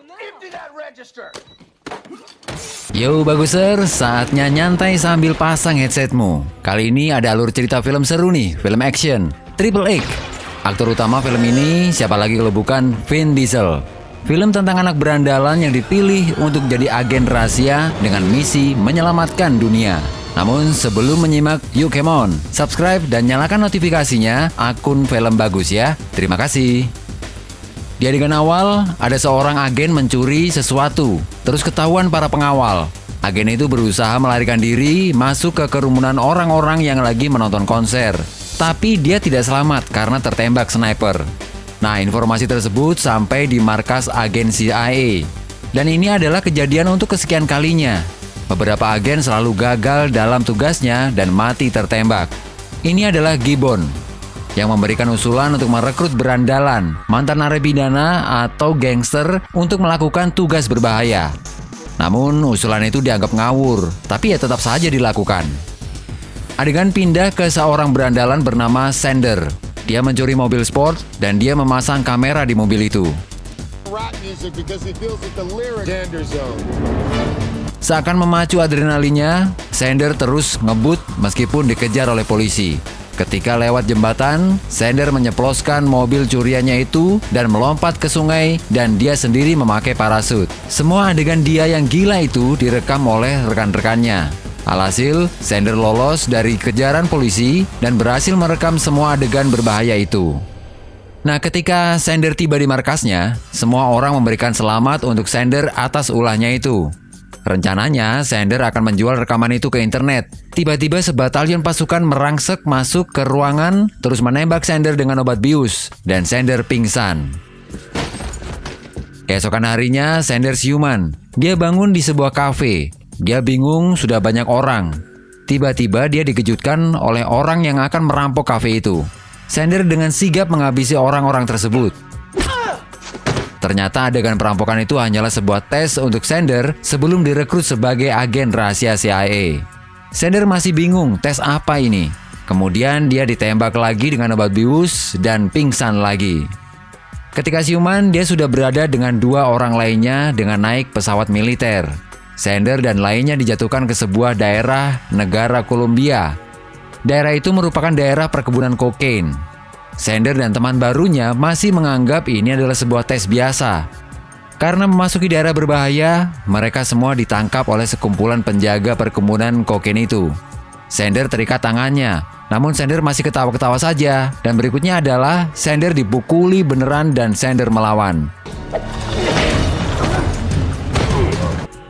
Empty that register. Yo Baguser, saatnya nyantai sambil pasang headsetmu. Kali ini ada alur cerita film seru nih, film action, Triple X. Aktor utama film ini siapa lagi kalau bukan Vin Diesel. Film tentang anak berandalan yang dipilih untuk jadi agen rahasia dengan misi menyelamatkan dunia. Namun sebelum menyimak, yuk come on, subscribe dan nyalakan notifikasinya akun Film Bagus ya. Terima kasih. Di adegan awal, ada seorang agen mencuri sesuatu, terus ketahuan para pengawal. Agen itu berusaha melarikan diri masuk ke kerumunan orang-orang yang lagi menonton konser. Tapi dia tidak selamat karena tertembak sniper. Nah, informasi tersebut sampai di markas agen CIA. Dan ini adalah kejadian untuk kesekian kalinya. Beberapa agen selalu gagal dalam tugasnya dan mati tertembak. Ini adalah Gibbon yang memberikan usulan untuk merekrut berandalan, mantan narapidana atau gangster untuk melakukan tugas berbahaya. Namun usulan itu dianggap ngawur, tapi ya tetap saja dilakukan. Adegan pindah ke seorang berandalan bernama Sander. Dia mencuri mobil sport dan dia memasang kamera di mobil itu. Seakan memacu adrenalinnya, Sander terus ngebut meskipun dikejar oleh polisi. Ketika lewat jembatan, Sander menyeploskan mobil curiannya itu dan melompat ke sungai dan dia sendiri memakai parasut. Semua adegan dia yang gila itu direkam oleh rekan-rekannya. Alhasil, Sander lolos dari kejaran polisi dan berhasil merekam semua adegan berbahaya itu. Nah, ketika Sander tiba di markasnya, semua orang memberikan selamat untuk Sander atas ulahnya itu. Rencananya, Sander akan menjual rekaman itu ke internet. Tiba-tiba sebatalion pasukan merangsek masuk ke ruangan, terus menembak Sander dengan obat bius, dan Sander pingsan. Keesokan harinya, Sander siuman. Dia bangun di sebuah kafe. Dia bingung sudah banyak orang. Tiba-tiba dia dikejutkan oleh orang yang akan merampok kafe itu. Sander dengan sigap menghabisi orang-orang tersebut. Ternyata adegan perampokan itu hanyalah sebuah tes untuk Sander sebelum direkrut sebagai agen rahasia CIA. Sander masih bingung tes apa ini. Kemudian dia ditembak lagi dengan obat bius dan pingsan lagi. Ketika siuman, dia sudah berada dengan dua orang lainnya dengan naik pesawat militer. Sander dan lainnya dijatuhkan ke sebuah daerah negara Kolombia. Daerah itu merupakan daerah perkebunan kokain. Sander dan teman barunya masih menganggap ini adalah sebuah tes biasa. Karena memasuki daerah berbahaya, mereka semua ditangkap oleh sekumpulan penjaga perkebunan kokain itu. Sander terikat tangannya, namun Sander masih ketawa-ketawa saja. Dan berikutnya adalah Sander dipukuli beneran dan Sander melawan.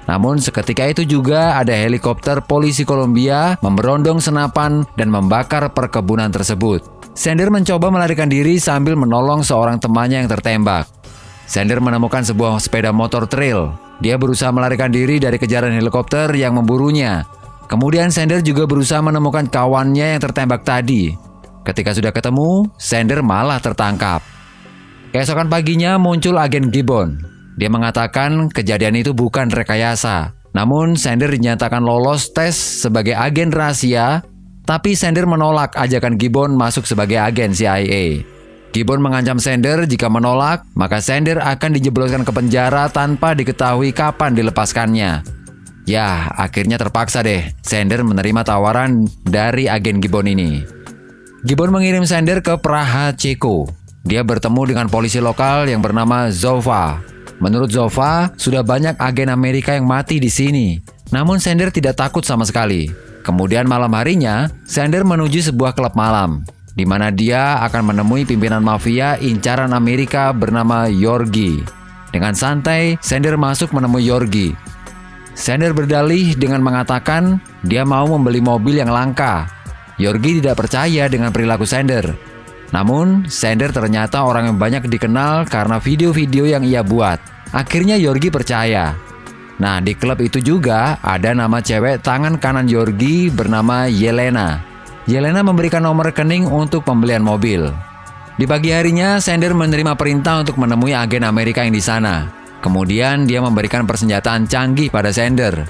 Namun seketika itu juga ada helikopter polisi Kolombia memberondong senapan dan membakar perkebunan tersebut. Sander mencoba melarikan diri sambil menolong seorang temannya yang tertembak. Sander menemukan sebuah sepeda motor trail. Dia berusaha melarikan diri dari kejaran helikopter yang memburunya. Kemudian Sander juga berusaha menemukan kawannya yang tertembak tadi. Ketika sudah ketemu, Sander malah tertangkap. Keesokan paginya muncul agen Gibbon. Dia mengatakan kejadian itu bukan rekayasa. Namun Sander dinyatakan lolos tes sebagai agen rahasia. Tapi Sander menolak ajakan Gibbon masuk sebagai agen CIA. Gibbon mengancam Sander jika menolak, maka Sander akan dijebloskan ke penjara tanpa diketahui kapan dilepaskannya. Ya, akhirnya terpaksa deh Sander menerima tawaran dari agen Gibbon ini. Gibbon mengirim Sander ke Praha, Ceko. Dia bertemu dengan polisi lokal yang bernama Zova. Menurut Zova, sudah banyak agen Amerika yang mati di sini. Namun Sander tidak takut sama sekali. Kemudian malam harinya, Sander menuju sebuah klub malam, di mana dia akan menemui pimpinan mafia incaran Amerika bernama Yorgi. Dengan santai, Sander masuk menemui Yorgi. Sander berdalih dengan mengatakan dia mau membeli mobil yang langka. Yorgi tidak percaya dengan perilaku Sander. Namun, Sander ternyata orang yang banyak dikenal karena video-video yang ia buat. Akhirnya Yorgi percaya. Nah, di klub itu juga ada nama cewek tangan kanan Yorgi bernama Yelena. Yelena memberikan nomor rekening untuk pembelian mobil. Di pagi harinya, Sander menerima perintah untuk menemui agen Amerika yang di sana. Kemudian dia memberikan persenjataan canggih pada Sander.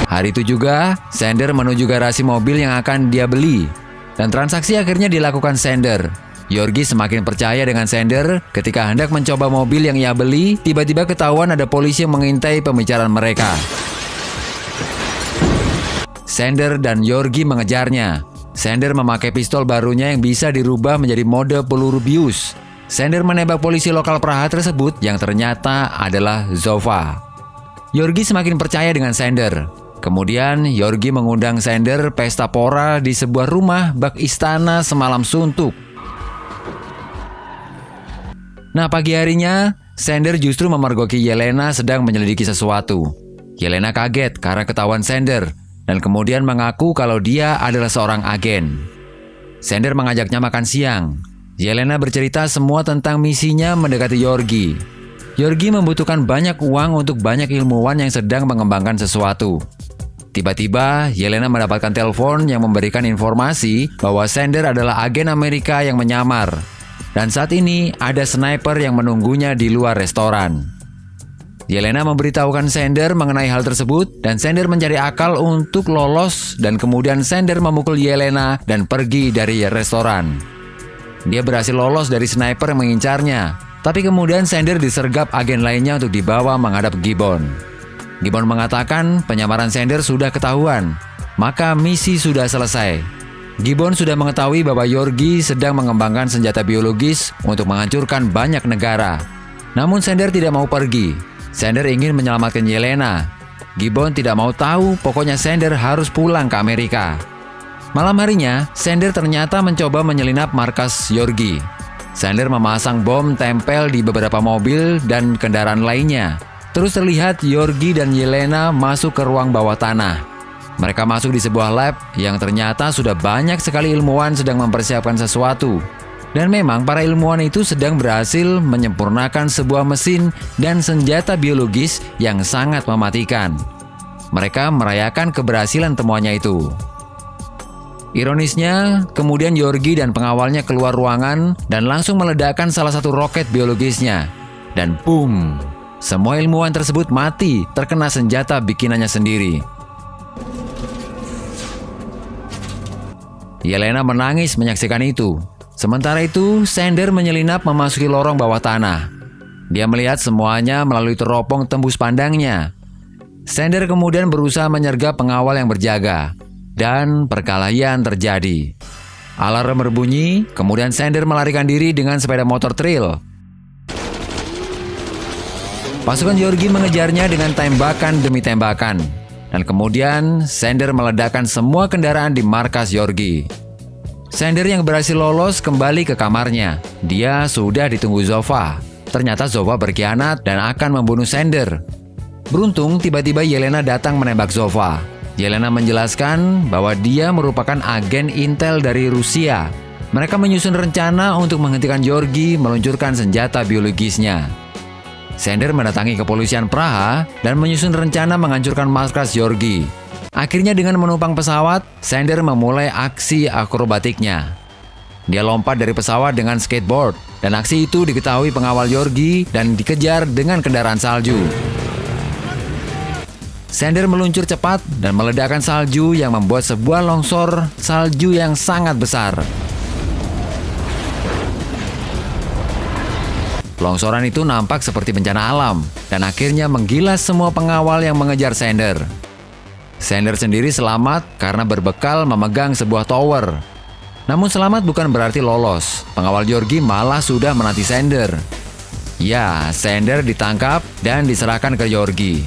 Hari itu juga, Sander menuju garasi mobil yang akan dia beli. Dan transaksi akhirnya dilakukan Sander. Yorgi semakin percaya dengan Sander ketika hendak mencoba mobil yang ia beli, tiba-tiba ketahuan ada polisi yang mengintai pembicaraan mereka. Sander dan Yorgi mengejarnya. Sander memakai pistol barunya yang bisa dirubah menjadi mode peluru bius. Sander menembak polisi lokal Praha tersebut yang ternyata adalah Zova. Yorgi semakin percaya dengan Sander. Kemudian Yorgi mengundang Sander pesta pora di sebuah rumah bak istana semalam suntuk. Nah, pagi harinya, Sander justru memergoki Yelena sedang menyelidiki sesuatu. Yelena kaget karena ketahuan Sander dan kemudian mengaku kalau dia adalah seorang agen. Sander mengajaknya makan siang. Yelena bercerita semua tentang misinya mendekati Yorgi. Yorgi membutuhkan banyak uang untuk banyak ilmuwan yang sedang mengembangkan sesuatu. Tiba-tiba, Yelena mendapatkan telepon yang memberikan informasi bahwa Sander adalah agen Amerika yang menyamar. Dan saat ini ada sniper yang menunggunya di luar restoran. Yelena memberitahukan Sander mengenai hal tersebut dan Sander mencari akal untuk lolos dan kemudian Sander memukul Yelena dan pergi dari restoran. Dia berhasil lolos dari sniper yang mengincarnya, tapi kemudian Sander disergap agen lainnya untuk dibawa menghadap Gibbon. Gibbon mengatakan penyamaran Sander sudah ketahuan, maka misi sudah selesai. Gibbon sudah mengetahui bahwa Yorgi sedang mengembangkan senjata biologis untuk menghancurkan banyak negara. Namun Sander tidak mau pergi. Sander ingin menyelamatkan Yelena. Gibbon tidak mau tahu, pokoknya Sander harus pulang ke Amerika. Malam harinya, Sander ternyata mencoba menyelinap markas Yorgi. Sander memasang bom tempel di beberapa mobil dan kendaraan lainnya. Terus terlihat Yorgi dan Yelena masuk ke ruang bawah tanah. Mereka masuk di sebuah lab yang ternyata sudah banyak sekali ilmuwan sedang mempersiapkan sesuatu. Dan memang para ilmuwan itu sedang berhasil menyempurnakan sebuah mesin dan senjata biologis yang sangat mematikan. Mereka merayakan keberhasilan temuannya itu. Ironisnya, kemudian Yorgi dan pengawalnya keluar ruangan dan langsung meledakkan salah satu roket biologisnya. Dan boom! Semua ilmuwan tersebut mati terkena senjata bikinannya sendiri. Yelena menangis menyaksikan itu. Sementara itu, Sander menyelinap memasuki lorong bawah tanah. Dia melihat semuanya melalui teropong tembus pandangnya. Sander kemudian berusaha menyergap pengawal yang berjaga. Dan perkelahian terjadi. Alarm berbunyi, kemudian Sander melarikan diri dengan sepeda motor trail. Pasukan Yorgi mengejarnya dengan tembakan demi tembakan. Dan kemudian Sander meledakkan semua kendaraan di markas Yorgi. Sander yang berhasil lolos kembali ke kamarnya. Dia sudah ditunggu Zova. Ternyata Zova berkhianat dan akan membunuh Sander. Beruntung tiba-tiba Yelena datang menembak Zova. Yelena menjelaskan bahwa dia merupakan agen intel dari Rusia. Mereka menyusun rencana untuk menghentikan Yorgi meluncurkan senjata biologisnya. Sander mendatangi kepolisian Praha dan menyusun rencana menghancurkan markas Yorgi. Akhirnya dengan menumpang pesawat, Sander memulai aksi akrobatiknya. Dia lompat dari pesawat dengan skateboard, dan aksi itu diketahui pengawal Yorgi dan dikejar dengan kendaraan salju. Sander meluncur cepat dan meledakkan salju yang membuat sebuah longsor salju yang sangat besar. Longsoran itu nampak seperti bencana alam dan akhirnya menggilas semua pengawal yang mengejar Sander. Sander sendiri selamat karena berbekal memegang sebuah tower. Namun selamat bukan berarti lolos. Pengawal Yorgi malah sudah menanti Sander. Ya, Sander ditangkap dan diserahkan ke Yorgi.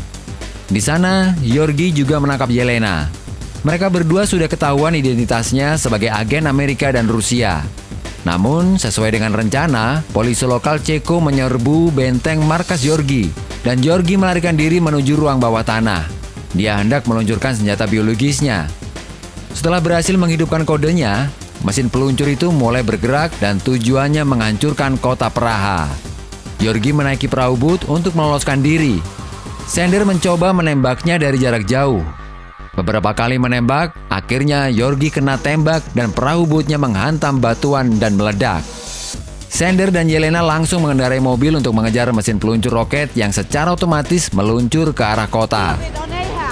Di sana, Yorgi juga menangkap Yelena. Mereka berdua sudah ketahuan identitasnya sebagai agen Amerika dan Rusia. Namun, sesuai dengan rencana, polisi lokal Ceko menyerbu benteng markas Yorgi, dan Yorgi melarikan diri menuju ruang bawah tanah. Dia hendak meluncurkan senjata biologisnya. Setelah berhasil menghidupkan kodenya, mesin peluncur itu mulai bergerak dan tujuannya menghancurkan kota Praha. Yorgi menaiki perahu bot untuk meloloskan diri. Sander mencoba menembaknya dari jarak jauh. Beberapa kali menembak, akhirnya Yorgi kena tembak dan perahu botnya menghantam batuan dan meledak. Sander dan Yelena langsung mengendarai mobil untuk mengejar mesin peluncur roket yang secara otomatis meluncur ke arah kota.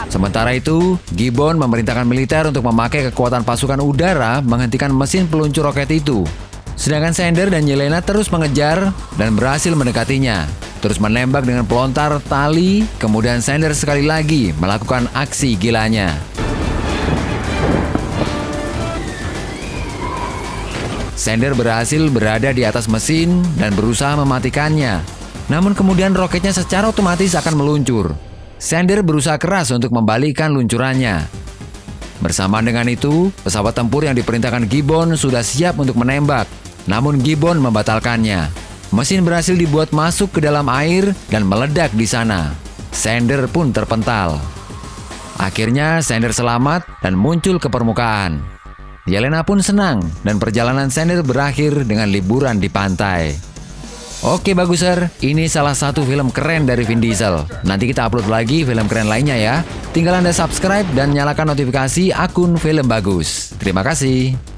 Sementara itu, Gibbon memerintahkan militer untuk memakai kekuatan pasukan udara menghentikan mesin peluncur roket itu. Sedangkan Sander dan Yelena terus mengejar dan berhasil mendekatinya. Terus menembak dengan pelontar tali, kemudian Sander sekali lagi melakukan aksi gilanya. Sander berhasil berada di atas mesin dan berusaha mematikannya. Namun kemudian roketnya secara otomatis akan meluncur. Sander berusaha keras untuk membalikkan luncurannya. Bersamaan dengan itu, pesawat tempur yang diperintahkan Gibbon sudah siap untuk menembak. Namun Gibbon membatalkannya. Mesin berhasil dibuat masuk ke dalam air dan meledak di sana. Sander pun terpental. Akhirnya Sander selamat dan muncul ke permukaan. Yelena pun senang dan perjalanan Sander berakhir dengan liburan di pantai. Oke Baguser, ini salah satu film keren dari Vin Diesel. Nanti kita upload lagi film keren lainnya ya. Tinggal Anda subscribe dan nyalakan notifikasi akun Film Bagus. Terima kasih.